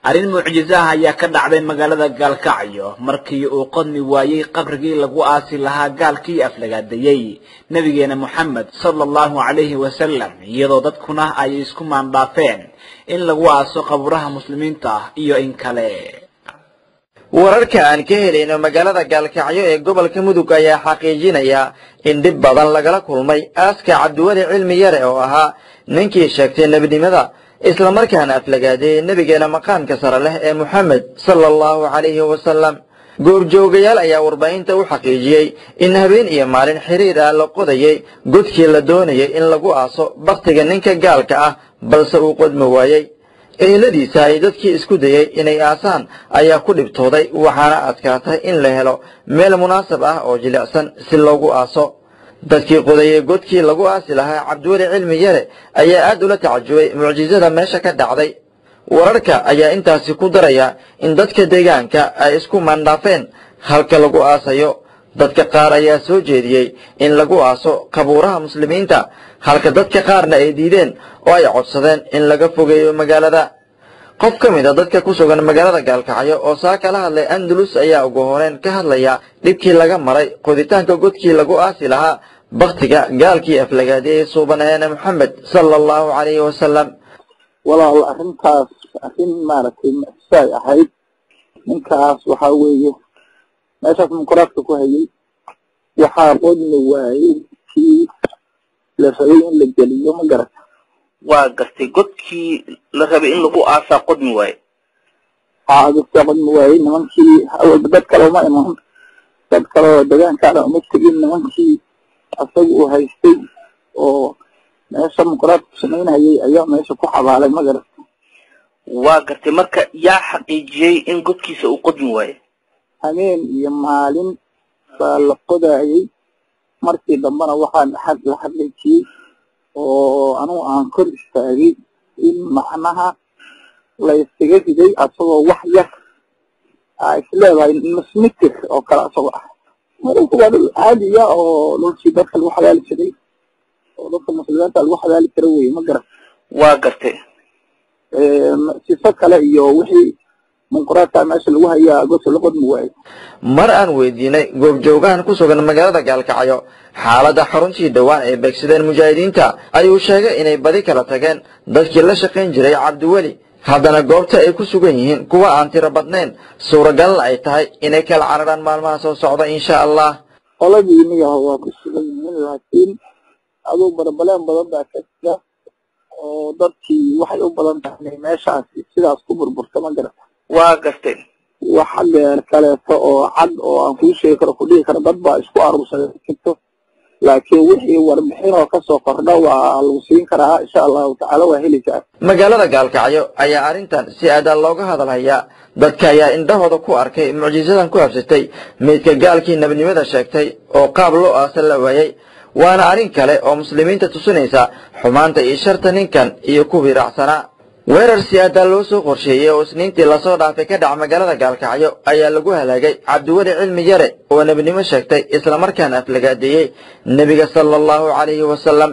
arrin mucjiso ah ayaa ka dhacday magaalada Gaalkacyo markii uu qodmi waayay qabrigii lagu aasi lahaa gaalkii aflagaadeeyay nabigeena Muhammad sallallahu alayhi wa sallam iyadoo dadkuna ay isku maandhaafeen in lagu aaso qabraha muslimiinta iyo in kale. wararka aan ka helayno magaalada Gaalkacyo ee gobolka Mudug ayaa xaqiijinaya in dib badan lagala kulmay aaska Cabdiwali Cilmi Yare oo ahaa ninkii sheegtay nabinimada isla markaana aflagaadeeyay nabigeena maqaamka sare leh ee Muhammad sallallahu alayhi wa sallam. goobjoogayaal ayaa warbaahinta u xaqiijiyay in habeen iyo maalin xiriir ah la qodayay godkii la doonayay in lagu aaso baqtiga ninka gaalka ah balse uu qodmi waayay. eheladiisa ay dadkii isku dayay inay aasaan ayaa ku dhibtooday waxaana adkaatay in la helo meel munaasab ah oo jilicsan si loogu aaso. dadkii qodayay godkii lagu aasi lahaa Cabdiwali Cilmi Yare ayaa aad ula tacajubay mucjisada meesha ka dhacday. wararka ayaa intaasi ku daraya in dadka deegaanka ay isku maandhaafeen halka lagu aasayo. dadka qaar ayaa soo jeediyay in lagu aaso qabuuraha muslimiinta halka dadka qaarna ay diideen oo ay codsadeen in laga fogeeyo magaalada. qof ka mid ah dadka ku sugan magaalada Gaalkacyo oo saaka la hadlay Andalus ayaa ugu horeen ka hadlaya dhibkii laga maray qoditaanka godkii lagu aasi lahaa baqtiga gaalkii aflagaadeeyay suubanaana Muhammad sallallahu alayhi wa sallam. walaal arrintaas arrin maaragtay say ahayd ninkaas waxa weeye meeshaas munkaraadka ku hayay waxaa qodni waayay kii la rabay in la geliyo ma garata. waa gartay godkii la rabay in lagu aasaa qodmi waaye. godka qodmi waayay nimankii awalba dad kale uma iman dad kale oo deegaankaana uma tegin nimankii asaga uu haystay oo meesha munkaraadku samaynayay ayaa meesha ku xabaalay ma garata. waa gartay marka yaa xaqiijiyey in godkiisa uu qodmi waaye. habeen iyo maalin baa la qodayay markii dambana waxaan la xaqiijiyey oo anugu aan kor istaagay in macnaha la iskaga riday asagoo wax yar isleedahay mismitir oo kale asagoo ah. marka waa dhul caadiya oo dhulkii dadka lagu xabaali jiray oo dadka muslimiinta lagu xabaali jiray wey ma garan. waa gartay sifo kale iyo wixii munkaraadka meesha lagu hayaa godka la qodmi waayay. mar aan weydiinay goobjoogahan ku sugan magaalada Gaalkacyo xaaladda xaruntii dhawaan ee beegsadeen mujaahidiinta ayuu sheegay inay badi kala tageen dadkii la shaqayn jiray Cabdiwali haddana goobta ay ku sugan yihiin kuwa aan tiro badnayn suuragal ay tahay inay kala cararaan maalmaha soo socda insha Allah. qoladii niyaha waa ku sugan yihiin laakiin adoo barbaleen badan baa ka jira oo dadkii waxay u badan tahay meeshaas sidaas ku burburta ma garata. waa gartay waxa dheer kaleeto oo cad oo aan kuu sheegi karo ku dhihi karo dad baa isku aruursaday jirto laakiin wixii warbixin oo ka soo kordha waa lagu siin karaa insha Allah taala waa helisaa. magaalada Gaalkacyo ayaa arrintan si aad looga hadalaya dadka ayaa indhahooda ku arkay mucjisadan ku habsatay meedka gaalkii nabinimada sheegtay oo qaab loo aasay la waayay. waana arrin kale oo muslimiinta tusinaysa xumaanta iyo sharta ninkan iyo ku wiraacsana. weerar siyaada loo soo qorsheeyay oo isniintii la soo dhaafay ka dhac magaalada Gaalkacyo ayaa lagu halaagay Cabdiwali Cilmi Yare oo nabinimo sheegtay isla markaana aflagaadeeyay nabiga sallallahu alayhi wa sallam.